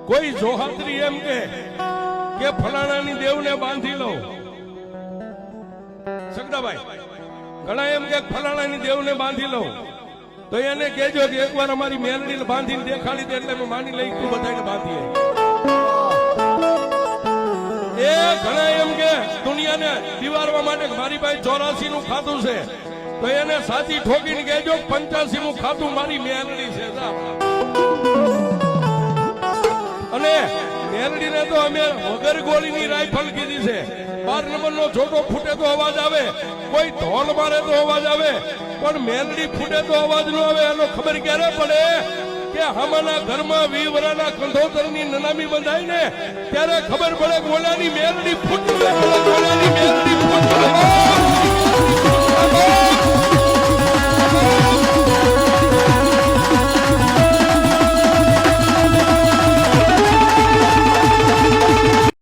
કોઈ જોહાત્રી એમ કે ફલાણાની દેવને બાંધી લો, સગડાભાઈ ઘણા એમ કે ફલાણાની દેવને બાંધી લો, તો એને કહેજો કે એકવાર અમારી મેલડીને બાંધીને દેખાડી દે એટલે અમે માની લઈ તું બધાને બાંધીએ. એ ઘણા એમ કે દુનિયાને દિવારવા માટે મારી પાસે 84 નું ખાતું છે, તો એને સાચી ઠોકીને કહેજો 85 નું ખાતું મારી મેલડી છે. અને મેલડીને તો અમે વગર ગોળીની રાઇફલ કીધી છે. 12 નંબરનો છોટો ફૂટે તો અવાજ આવે, કોઈ ઢોલ મારે તો અવાજ આવે, પણ મેલડી ફૂટે તો અવાજ ન આવે. એનો ખબર ક્યારે પડે કે હમાના ઘરમાં 20 વર્ષના કંઠોતરની નનામી બંધાય ને ત્યારે ખબર પડે કે ઓલાની મેલડી ફૂટે, ઓલાની મેલડી ફૂટે.